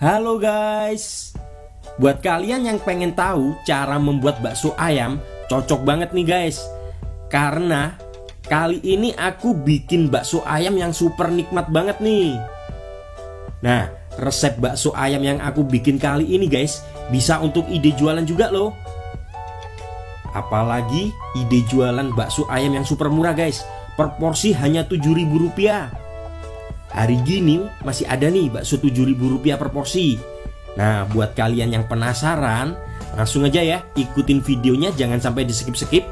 Halo guys, buat kalian yang pengen tahu cara membuat bakso ayam, cocok banget nih guys. Karena kali ini aku bikin bakso ayam yang super nikmat banget nih. Nah, resep bakso ayam yang aku bikin kali ini guys, bisa untuk ide jualan juga loh. Apalagi ide jualan bakso ayam yang super murah guys. Per porsi hanya Rp7.000. Hari gini masih ada nih bakso Rp7.000 per porsi. Nah, buat kalian yang penasaran, langsung aja ya ikutin videonya, jangan sampai di skip-skip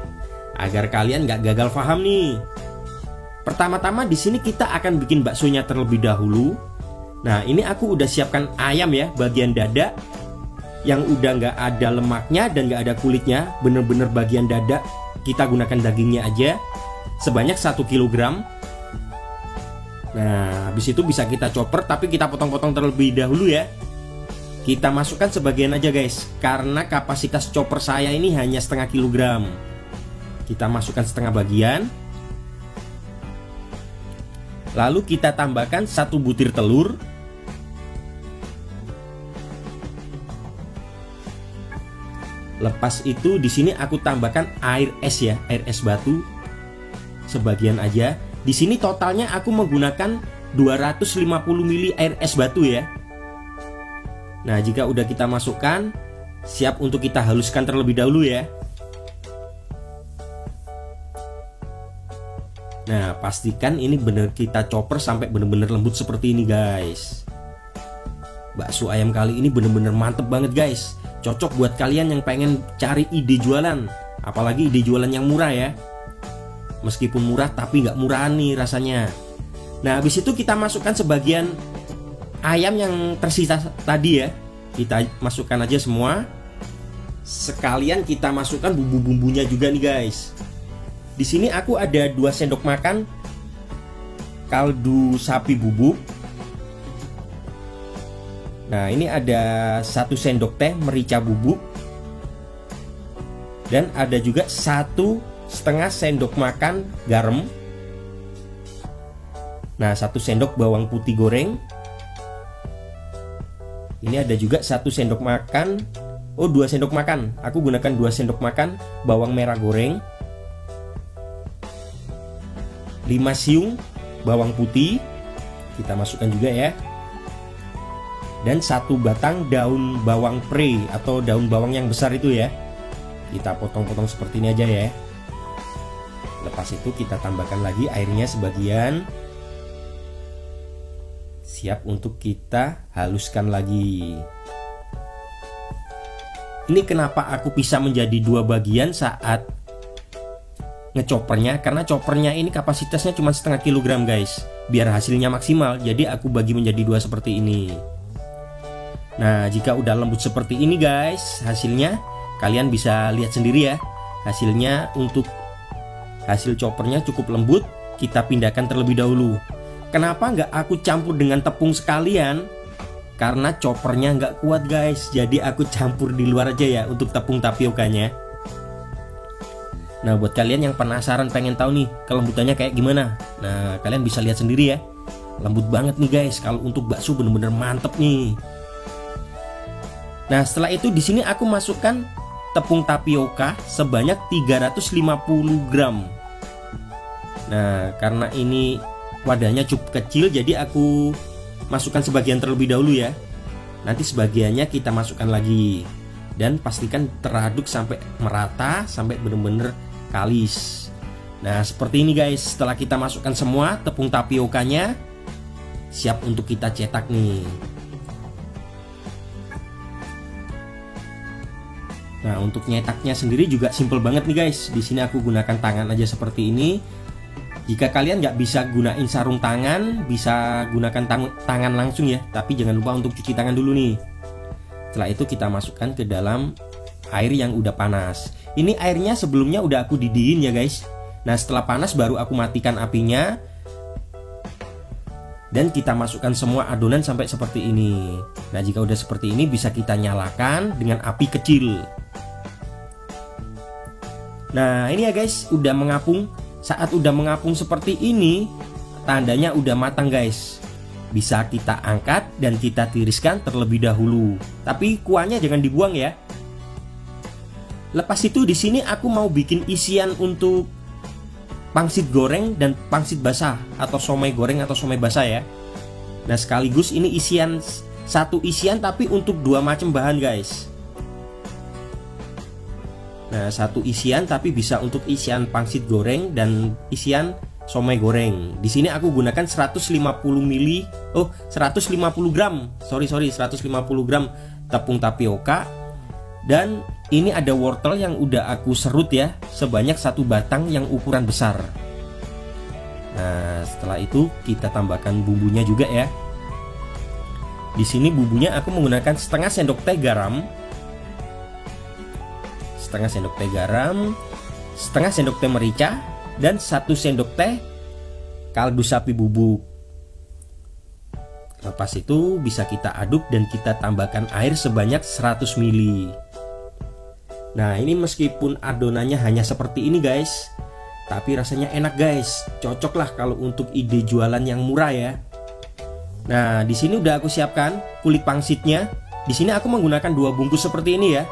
agar kalian nggak gagal paham nih. Pertama-tama di sini kita akan bikin baksonya terlebih dahulu. Nah, ini aku udah siapkan ayam ya, bagian dada yang udah nggak ada lemaknya dan nggak ada kulitnya, bener-bener bagian dada. Kita gunakan dagingnya aja sebanyak 1 kg. Nah, habis itu bisa kita chopper, tapi kita potong-potong terlebih dahulu ya. Kita masukkan sebagian aja guys, karena kapasitas chopper saya ini hanya setengah kilogram. Kita masukkan setengah bagian. Lalu kita tambahkan 1 butir telur. Lepas itu di sini aku tambahkan air es ya, air es batu sebagian aja. Di sini totalnya aku menggunakan 250 ml air es batu ya. Nah, jika udah kita masukkan, siap untuk kita haluskan terlebih dahulu ya. Nah, pastikan ini bener kita chopper sampai bener-bener lembut seperti ini guys. Bakso ayam kali ini bener-bener mantep banget guys. Cocok buat kalian yang pengen cari ide jualan, apalagi ide jualan yang murah ya. Meskipun murah tapi nggak murahan nih rasanya. Nah, habis itu kita masukkan sebagian ayam yang tersisa tadi ya. Kita masukkan aja semua. Sekalian kita masukkan bumbu-bumbunya juga nih guys. Di sini aku ada 2 sendok makan kaldu sapi bubuk. Nah, ini ada 1 sendok teh merica bubuk. Dan ada juga 1,5 sendok makan garam. Nah, 1 sendok bawang putih goreng. Ini ada juga 1 sendok makan, 2 sendok makan. Aku gunakan 2 sendok makan bawang merah goreng. 5 siung bawang putih. Kita masukkan juga ya. Dan 1 batang daun bawang pre atau daun bawang yang besar itu ya. Kita potong-potong seperti ini aja ya. Lepas itu kita tambahkan lagi airnya sebagian. Siap untuk kita haluskan lagi. Ini kenapa aku bisa menjadi 2 bagian saat ngechoppernya, karena choppernya ini kapasitasnya cuma setengah kilogram guys. Biar hasilnya maksimal, jadi aku bagi menjadi 2 seperti ini. Nah, jika udah lembut seperti ini guys, hasilnya kalian bisa lihat sendiri ya. Hasilnya untuk hasil choppernya cukup lembut. Kita pindahkan terlebih dahulu. Kenapa nggak aku campur dengan tepung sekalian? Karena choppernya nggak kuat guys. Jadi aku campur di luar aja ya untuk tepung tapiokanya. Nah, buat kalian yang penasaran pengen tahu nih kelembutannya kayak gimana, nah kalian bisa lihat sendiri ya. Lembut banget nih guys. Kalau untuk bakso bener-bener mantep nih. Nah, setelah itu di sini aku masukkan tepung tapioka sebanyak 350 gram. Nah, karena ini wadahnya cukup kecil, jadi aku masukkan sebagian terlebih dahulu ya. Nanti sebagiannya kita masukkan lagi. Dan pastikan teraduk sampai merata, sampai benar-benar kalis. Nah, seperti ini guys. Setelah kita masukkan semua tepung tapiokanya, siap untuk kita cetak nih. Nah, untuk nyetaknya sendiri juga simple banget nih guys. Di sini aku gunakan tangan aja seperti ini. Jika kalian nggak bisa gunain sarung tangan, bisa gunakan tangan langsung ya. Tapi jangan lupa untuk cuci tangan dulu nih. Setelah itu kita masukkan ke dalam air yang udah panas. Ini airnya sebelumnya udah aku didihin ya guys. Nah, setelah panas baru aku matikan apinya. Dan kita masukkan semua adonan sampai seperti ini. Nah, jika udah seperti ini bisa kita nyalakan dengan api kecil. Nah, ini ya guys, udah mengapung. Saat udah mengapung seperti ini, tandanya udah matang guys. bisa kita angkat dan kita tiriskan terlebih dahulu. Tapi kuahnya jangan dibuang ya. Lepas itu di sini aku mau bikin isian untuk pangsit goreng dan pangsit basah atau somai goreng atau somai basah ya. Nah sekaligus ini isian, satu isian tapi untuk dua macam bahan guys. Nah satu isian tapi bisa untuk isian pangsit goreng dan isian somai goreng. Di sini aku gunakan 150 gram 150 gram tepung tapioka. Dan ini ada wortel yang udah aku serut ya, sebanyak 1 batang yang ukuran besar. Nah setelah itu kita tambahkan bumbunya juga ya. Di sini bumbunya aku menggunakan setengah sendok teh garam, setengah sendok teh merica, dan 1 sendok teh kaldu sapi bubuk. Lepas itu bisa kita aduk dan kita tambahkan air sebanyak 100 ml. Nah ini meskipun adonannya hanya seperti ini guys, tapi rasanya enak guys. Cocok lah kalau untuk ide jualan yang murah ya. Nah di sini udah aku siapkan kulit pangsitnya. Di sini aku menggunakan 2 bungkus seperti ini ya.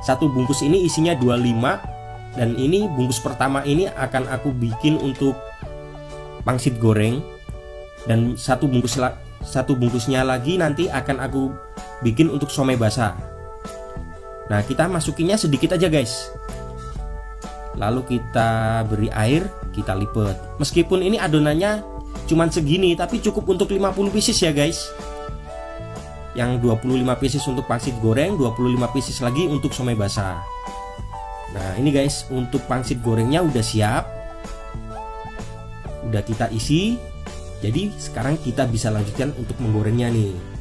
1 bungkus ini isinya 25. Dan ini bungkus pertama ini akan aku bikin untuk pangsit goreng. Dan satu bungkusnya lagi nanti akan aku bikin untuk somai basah. Nah kita masukinnya sedikit aja guys. Lalu kita beri air, kita lipat. Meskipun ini adonannya cuman segini, tapi cukup untuk 50 pieces ya guys. Yang 25 pieces untuk pangsit goreng, 25 pieces lagi untuk somai basah. Nah ini guys, untuk pangsit gorengnya udah siap, udah kita isi. Jadi sekarang kita bisa lanjutkan untuk menggorengnya nih.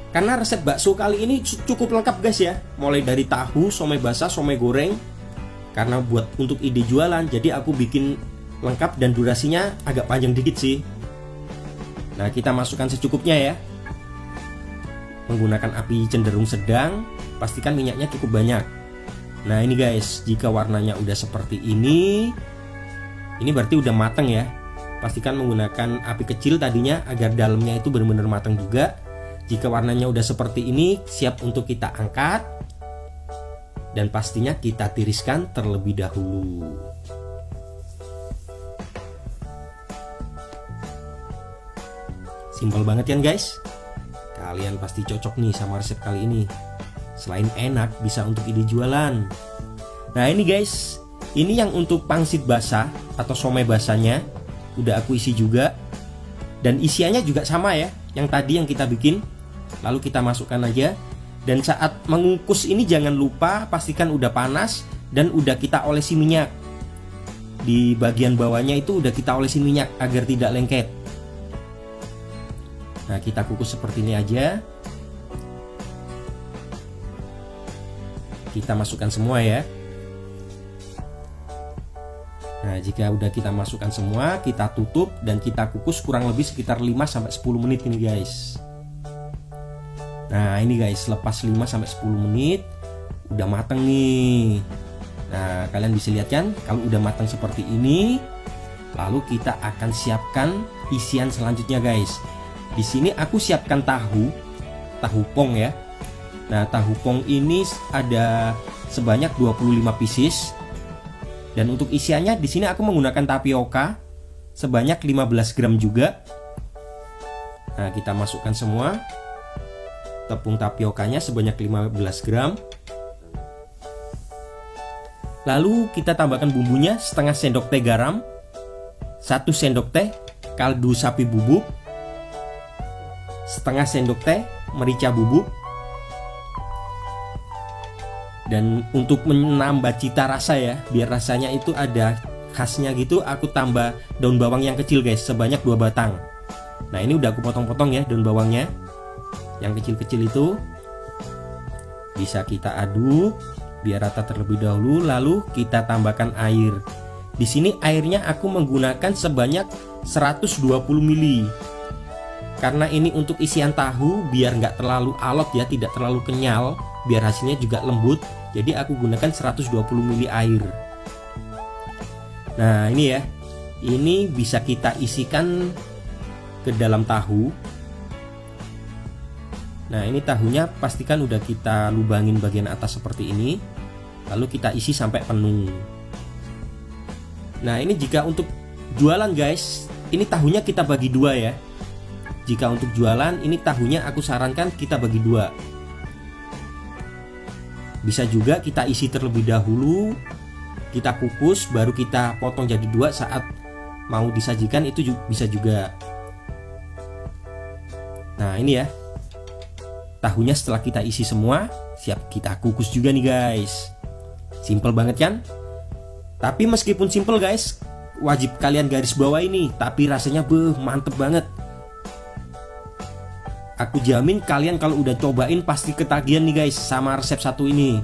Karena resep bakso kali ini cukup lengkap guys ya. Mulai dari tahu, somai basah, somai goreng. Karena buat untuk ide jualan, jadi aku bikin lengkap dan durasinya agak panjang dikit sih. Nah kita masukkan secukupnya ya. Menggunakan api cenderung sedang, pastikan minyaknya cukup banyak. Nah ini guys, jika warnanya udah seperti ini berarti udah matang ya. Pastikan menggunakan api kecil tadinya agar dalamnya itu benar-benar matang juga. Jika warnanya udah seperti ini, siap untuk kita angkat. Dan pastinya kita tiriskan terlebih dahulu. Simpel banget kan guys? Kalian pasti cocok nih sama resep kali ini. Selain enak, bisa untuk ide jualan. Nah ini guys, ini yang untuk pangsit basah atau somai basahnya udah aku isi juga. Dan isiannya juga sama ya, yang tadi yang kita bikin. Lalu kita masukkan aja. Dan saat mengukus ini jangan lupa pastikan udah panas dan udah kita olesi minyak. Di bagian bawahnya itu udah kita olesi minyak agar tidak lengket. Nah kita kukus seperti ini aja. Kita masukkan semua ya. Nah jika udah kita masukkan semua, kita tutup dan kita kukus kurang lebih sekitar 5-10 menit ini guys. Nah ini guys, lepas 5-10 menit udah mateng nih. Nah kalian bisa lihat kan, kalau udah matang seperti ini, lalu kita akan siapkan isian selanjutnya guys. Di sini aku siapkan tahu pong ya. Nah tahu pong ini ada sebanyak 25 pieces. Dan untuk isiannya di sini aku menggunakan tapioka sebanyak 15 gram juga. Nah kita masukkan semua. Tepung tapiokanya sebanyak 15 gram. Lalu kita tambahkan bumbunya setengah sendok teh garam, 1 sendok teh kaldu sapi bubuk, setengah sendok teh merica bubuk. Dan untuk menambah cita rasa ya, biar rasanya itu ada khasnya gitu, aku tambah daun bawang yang kecil guys, sebanyak 2 batang. Nah ini udah aku potong-potong ya daun bawangnya. Yang kecil-kecil itu bisa kita aduk biar rata terlebih dahulu, lalu kita tambahkan air. Di sini airnya aku menggunakan sebanyak 120 ml. Karena ini untuk isian tahu biar nggak terlalu alot ya, tidak terlalu kenyal, biar hasilnya juga lembut. Jadi aku gunakan 120 ml air. Nah ini ya, ini bisa kita isikan ke dalam tahu. Nah, ini tahunya pastikan udah kita lubangin bagian atas seperti ini. Lalu kita isi sampai penuh. Nah, ini jika untuk jualan guys, ini tahunya kita bagi dua ya. Jika untuk jualan, ini tahunya aku sarankan kita bagi dua. Bisa juga kita isi terlebih dahulu, kita kukus, baru kita potong jadi dua saat mau disajikan, itu bisa juga. Nah, ini ya. Tahunya setelah kita isi semua, siap kita kukus juga nih guys. Simple banget kan? Tapi meskipun simple guys, wajib kalian garis bawah ini. Tapi rasanya mantep banget. Aku jamin kalian kalau udah cobain pasti ketagihan nih guys sama resep satu ini.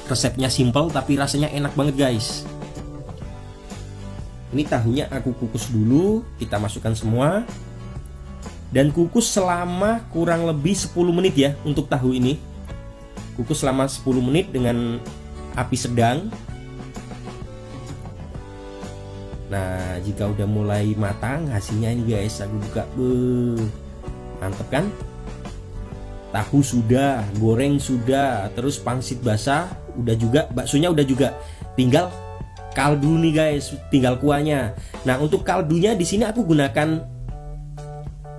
Resepnya simple tapi rasanya enak banget guys. Ini tahunya aku kukus dulu, kita masukkan semua. Dan kukus selama kurang lebih 10 menit ya untuk tahu ini. Kukus selama 10 menit dengan api sedang. Nah, jika udah mulai matang hasilnya ini guys, aku buka. Mantep kan? Tahu sudah, goreng sudah, terus pangsit basah udah juga, baksonya udah juga. Tinggal kaldu nih guys, tinggal kuahnya. Nah, untuk kaldunya di sini aku gunakan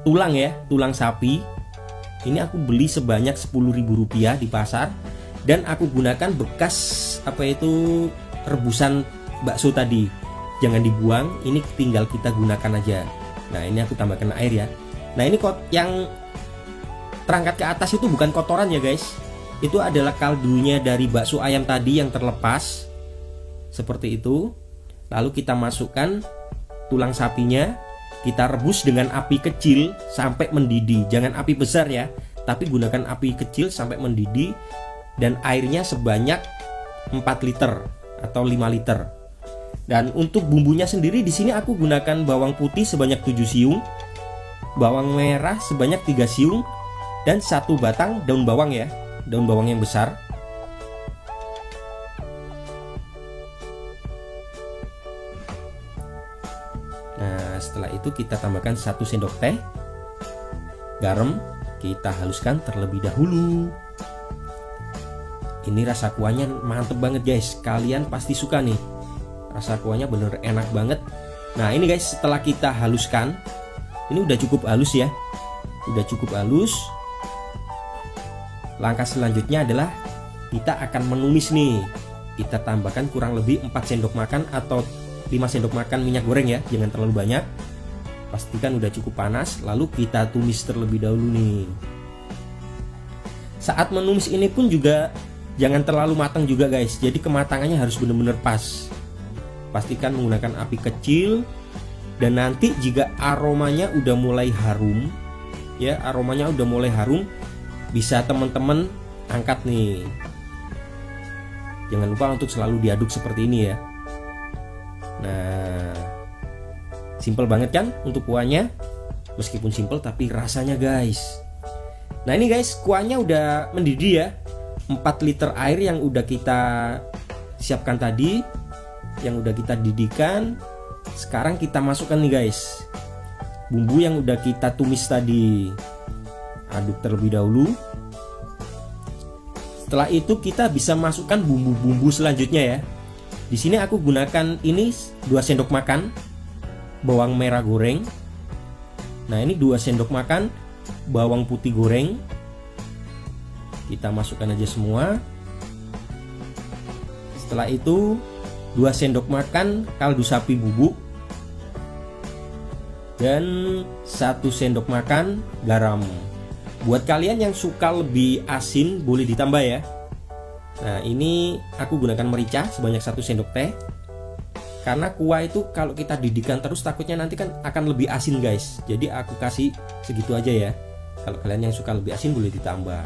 tulang ya, tulang sapi. Ini aku beli sebanyak Rp10.000 di pasar. Dan aku gunakan bekas rebusan bakso tadi. Jangan dibuang, ini tinggal kita gunakan aja. Nah, ini aku tambahkan air ya. Nah, ini yang terangkat ke atas itu bukan kotoran ya guys. Itu adalah kaldunya dari bakso ayam tadi yang terlepas. Seperti itu. Lalu kita masukkan tulang sapinya. Kita rebus dengan api kecil sampai mendidih. Jangan api besar ya, tapi gunakan api kecil sampai mendidih. Dan airnya sebanyak 4 liter atau 5 liter. Dan untuk bumbunya sendiri di sini aku gunakan bawang putih sebanyak 7 siung, bawang merah sebanyak 3 siung, dan 1 batang daun bawang ya, daun bawang yang besar. Nah, setelah itu kita tambahkan 1 sendok teh garam, kita haluskan terlebih dahulu. Ini rasa kuahnya mantep banget guys, kalian pasti suka nih. Rasa kuahnya bener enak banget. Nah, ini guys, setelah kita haluskan, ini udah cukup halus ya. Udah cukup halus. Langkah selanjutnya adalah kita akan menumis nih. Kita tambahkan kurang lebih 4 sendok makan atau 5 sendok makan minyak goreng ya, jangan terlalu banyak. Pastikan udah cukup panas, lalu kita tumis terlebih dahulu nih. Saat menumis ini pun juga jangan terlalu matang juga guys, jadi kematangannya harus benar-benar pas. Pastikan menggunakan api kecil. Dan nanti jika aromanya udah mulai harum ya, aromanya udah mulai harum, bisa teman-teman angkat nih. Jangan lupa untuk selalu diaduk seperti ini ya. Nah, simple banget kan untuk kuahnya. Meskipun simple tapi rasanya guys. Nah, ini guys, kuahnya udah mendidih ya. 4 liter air yang udah kita siapkan tadi, yang udah kita didihkan. Sekarang kita masukkan nih guys bumbu yang udah kita tumis tadi. Aduk terlebih dahulu. Setelah itu kita bisa masukkan bumbu-bumbu selanjutnya ya. Di sini aku gunakan ini 2 sendok makan bawang merah goreng. Nah, ini 2 sendok makan bawang putih goreng. Kita masukkan aja semua. Setelah itu 2 sendok makan kaldu sapi bubuk. Dan 1 sendok makan garam. Buat kalian yang suka lebih asin boleh ditambah ya. Nah, ini aku gunakan merica sebanyak 1 sendok teh. Karena kuah itu kalau kita didihkan terus takutnya nanti kan akan lebih asin guys. Jadi aku kasih segitu aja ya. Kalau kalian yang suka lebih asin boleh ditambah.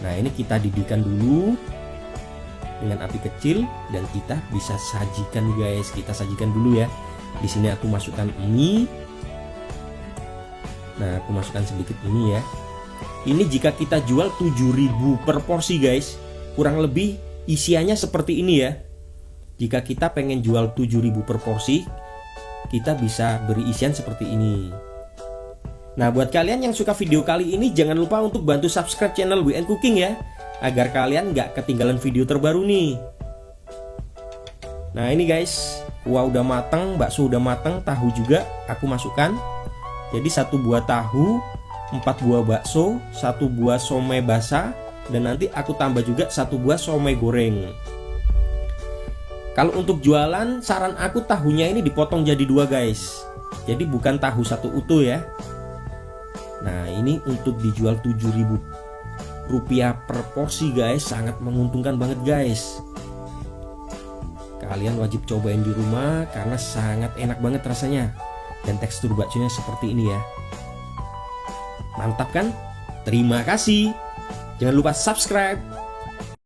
Nah, ini kita didihkan dulu dengan api kecil dan kita bisa sajikan guys. Kita sajikan dulu ya. Di sini aku masukkan mie. Nah, aku masukkan sedikit mie ya. Ini jika kita jual 7.000 per porsi guys. Kurang lebih isiannya seperti ini ya. Jika kita pengen jual 7.000 per porsi, kita bisa beri isian seperti ini. Nah, buat kalian yang suka video kali ini, jangan lupa untuk bantu subscribe channel WN Cooking ya, agar kalian nggak ketinggalan video terbaru nih. Nah ini guys, kuah udah matang, bakso udah matang, tahu juga aku masukkan. Jadi 1 buah tahu, 4 buah bakso, 1 buah somai basah, dan nanti aku tambah juga 1 buah somai goreng. Kalau untuk jualan, saran aku tahunya ini dipotong jadi 2 guys. Jadi bukan tahu 1 utuh ya. Nah ini untuk dijual Rp7.000 per porsi guys, sangat menguntungkan banget guys. Kalian wajib cobain di rumah karena sangat enak banget rasanya. Dan tekstur baksonya seperti ini ya. Mantap kan? Terima kasih. Jangan lupa subscribe.